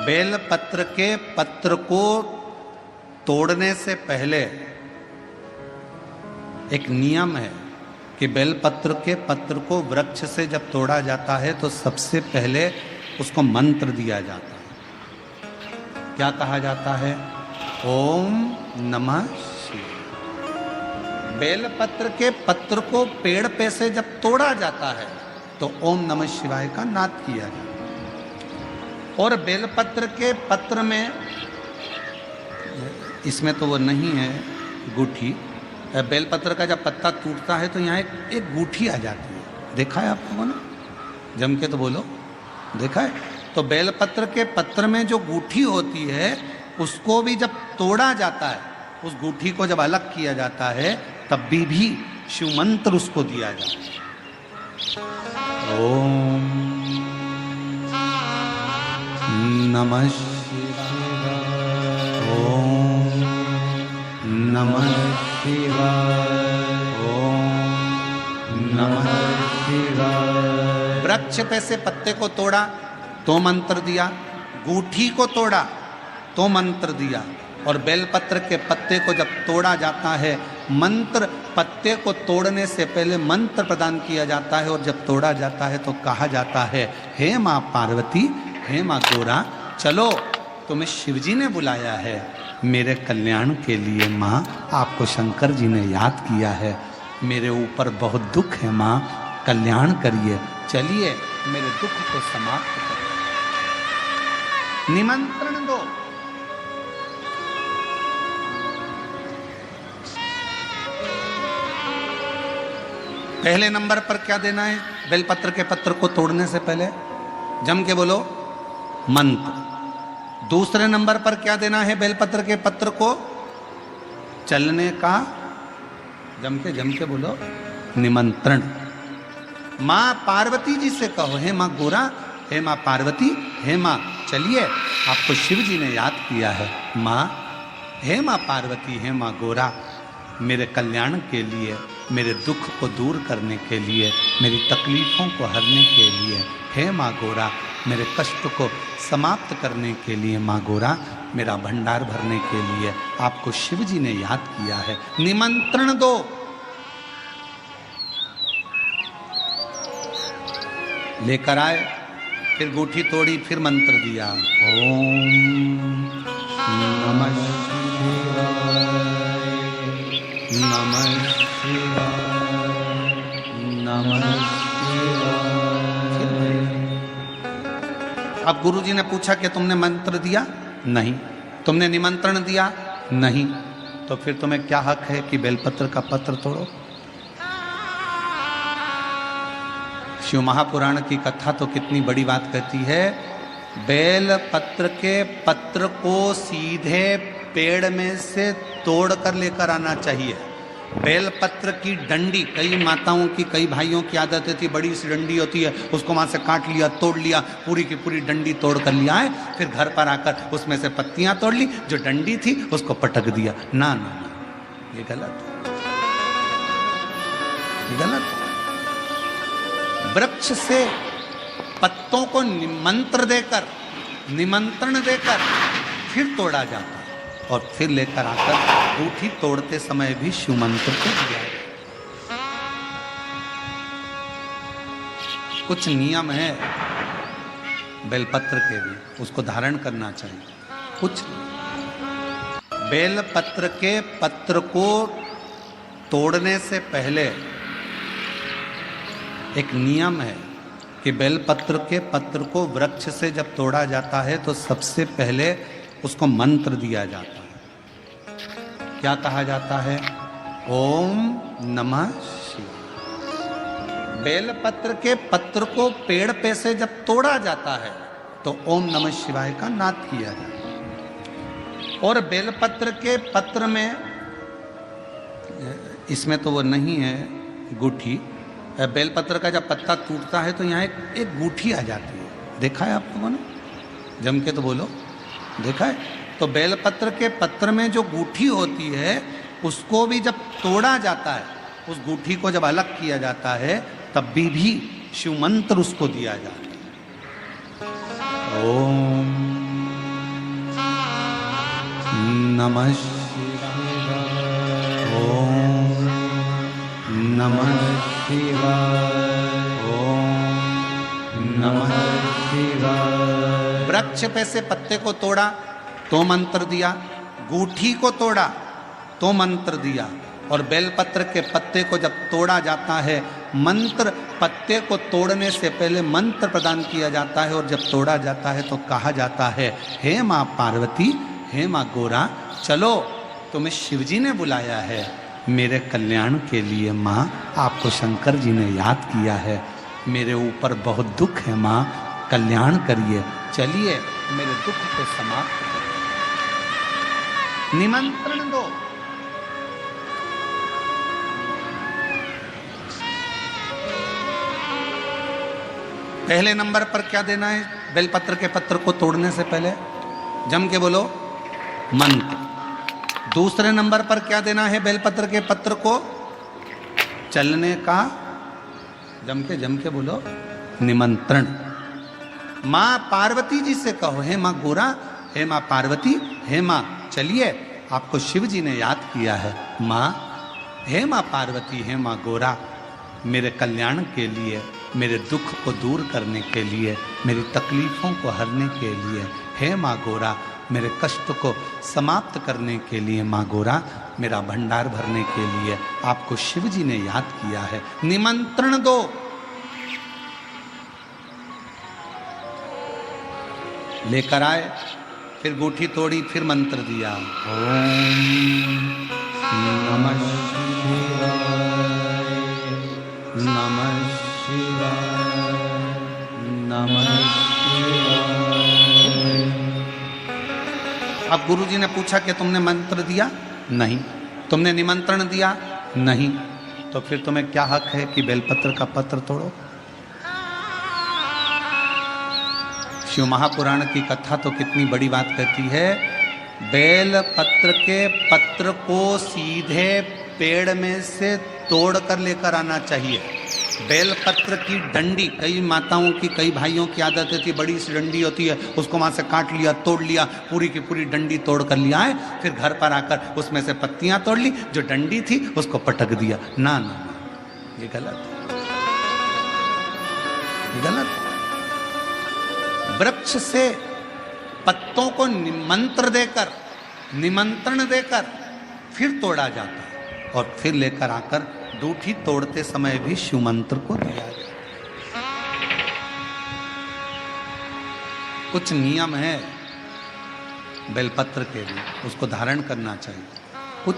Bell पत्र के पत्र को तोड़ने से पहले एक नियम है कि बेल पत्र के पत्र को वृक्ष से जब तोड़ा जाता है तो सबसे पहले उसको मंत्र दिया जाता है। क्या कहा जाता है? ओम नमः शिवाय। बेल पत्र के पत्र को पेड़ पे से जब तोड़ा जाता है तो ओम नमः शिवाय का नाद किया जाता है। और बेलपत्र के पत्र में, इसमें तो वो नहीं है गूठी, बेलपत्र का जब पत्ता टूटता है तो यहाँ एक गूठी आ जाती है। देखा है आप लोगों ने? जम के तो बोलो, देखा है? तो बेलपत्र के पत्र में जो गूठी होती है उसको भी जब तोड़ा जाता है, उस गूठी को जब अलग किया जाता है तब भी शिव मंत्र उसको दिया जाता है। ओम नमः शिवाय। ओम नमः शिवाय। ओम नमः शिवाय। वृक्ष पे से पत्ते को तोड़ा तो मंत्र दिया, गूठी को तोड़ा तो मंत्र दिया, और बेलपत्र के पत्ते को जब तोड़ा जाता है, मंत्र पत्ते को तोड़ने से पहले मंत्र प्रदान किया जाता है, और जब तोड़ा जाता है तो कहा जाता है, हे माँ पार्वती, हे माँ गोरा, चलो तुम्हें शिवजी ने बुलाया है मेरे कल्याण के लिए। माँ, आपको शंकर जी ने याद किया है, मेरे ऊपर बहुत दुख है माँ, कल्याण करिए, चलिए मेरे दुख को समाप्त करो, निमंत्रण दो। पहले नंबर पर क्या देना है? बेलपत्र के पत्र को तोड़ने से पहले जम के बोलो मंत्र। दूसरे नंबर पर क्या देना है? बेलपत्र के पत्र को चलने का, जम के बोलो, निमंत्रण। माँ पार्वती जी से कहो, हे माँ गोरा, हे माँ पार्वती, हे माँ चलिए, आपको शिव जी ने याद किया है। माँ, हे माँ पार्वती, हे माँ गोरा, मेरे कल्याण के लिए, मेरे दुख को दूर करने के लिए, मेरी तकलीफ़ों को हरने के लिए, हे माँ गोरा, मेरे कष्ट को समाप्त करने के लिए, माँ गोरा, मेरा भंडार भरने के लिए आपको शिव जी ने याद किया है, निमंत्रण दो। लेकर आए, फिर गूठी तोड़ी, फिर मंत्र दिया, ओम नमः नमः शिवाय, नमः शिवाय। अब गुरुजी ने पूछा कि तुमने मंत्र दिया? नहीं। तुमने निमंत्रण दिया? नहीं। तो फिर तुम्हें क्या हक है कि बेलपत्र का पत्र तोड़ो? शिव महापुराण की कथा तो कितनी बड़ी बात कहती है, बेल पत्र के पत्र को सीधे पेड़ में से तोड़ कर लेकर आना चाहिए। बेल पत्र की डंडी, कई माताओं की, कई भाइयों की आदत थी, बड़ी सी डंडी होती है, उसको वहां से काट लिया, तोड़ लिया, पूरी की पूरी डंडी तोड़ कर लिया है, फिर घर पर आकर उसमें से पत्तियां तोड़ ली, जो डंडी थी उसको पटक दिया। ना ना ना, ये गलत, ये गलत। वृक्ष से पत्तों को निमंत्रण देकर फिर तोड़ा जाता है, और फिर लेकर आकर गूठी तोड़ते समय भी शिव मंत्र को दिया है। कुछ नियम है बेलपत्र के भी, उसको धारण करना चाहिए। कुछ बेलपत्र के पत्र को तोड़ने से पहले एक नियम है कि बेलपत्र के पत्र को वृक्ष से जब तोड़ा जाता है तो सबसे पहले उसको मंत्र दिया जाता है। क्या कहा जाता है? ओम नमः शिवाय। बेलपत्र के पत्र को पेड़ पे से जब तोड़ा जाता है तो ओम नमः शिवाय का नाद किया जाता है। और बेलपत्र के पत्र में, इसमें तो वो नहीं है गूठी, बेलपत्र का जब पत्ता टूटता है तो यहाँ एक गूठी आ जाती है। देखा है आप लोगों ने? जम के तो बोलो, देखा है? तो बेलपत्र के पत्र में जो गूठी होती है उसको भी जब तोड़ा जाता है, उस गूठी को जब अलग किया जाता है तब भी शिव मंत्र उसको दिया जाता है। ओम नमः शिवाय। ओम नमः शिवाय। ओम नमः शिवाय। वृक्ष पे से पत्ते को तोड़ा तो मंत्र दिया, गूठी को तोड़ा तो मंत्र दिया, और बेलपत्र के पत्ते को जब तोड़ा जाता है मंत्र, पत्ते को तोड़ने से पहले मंत्र प्रदान किया जाता है, और जब तोड़ा जाता है तो कहा जाता है, हे माँ पार्वती, हे माँ गोरा, चलो तुम्हें शिवजी ने बुलाया है मेरे कल्याण के लिए। माँ आपको शंकर जी ने याद किया है, मेरे ऊपर बहुत दुख है माँ, कल्याण करिए, चलिए मेरे दुख को समाप्त करिए, निमंत्रण दो। पहले नंबर पर क्या देना है बेलपत्र के पत्र को तोड़ने से पहले? जम के बोलो, मंत्र। दूसरे नंबर पर क्या देना है बेलपत्र के पत्र को चलने का? जम के बोलो, निमंत्रण। माँ पार्वती जी से कहो, हे माँ गोरा, हे माँ पार्वती, हे माँ चलिए, आपको शिव जी ने याद किया है। माँ, हे माँ पार्वती, हे माँ गोरा, मेरे कल्याण के लिए, मेरे दुख को दूर करने के लिए, मेरी तकलीफों को हरने के लिए, हे माँ गोरा, मेरे कष्ट को समाप्त करने के लिए, माँ गोरा, मेरा भंडार भरने के लिए आपको शिव जी ने याद किया है, निमंत्रण दो। लेकर आए, फिर गूठी तोड़ी, फिर मंत्र दिया, ओम नमः शिवाय, नमः शिवाय, नमः शिवाय। अब गुरुजी ने पूछा कि तुमने मंत्र दिया? नहीं। तुमने निमंत्रण दिया? नहीं। तो फिर तुम्हें क्या हक है कि बेलपत्र का पत्र तोड़ो? शिव महापुराण की कथा तो कितनी बड़ी बात कहती है, बेल पत्र के पत्र को सीधे पेड़ में से तोड़ कर लेकर आना चाहिए। बेल पत्र की डंडी, कई माताओं की, कई भाइयों की आदत होती है, बड़ी सी डंडी होती है, उसको वहां से काट लिया, तोड़ लिया, पूरी की पूरी डंडी तोड़ कर लिया है, फिर घर पर आकर उसमें से पत्तियां तोड़ ली, जो डंडी थी उसको पटक दिया। ना ना, ये गलत है, ये गलत है। वृक्ष से पत्तों को निमंत्रण देकर फिर तोड़ा जाता है, और फिर लेकर आकर दूठी तोड़ते समय भी शिव मंत्र को दिया जाता। कुछ नियम है बेलपत्र के लिए, उसको धारण करना चाहिए, कुछ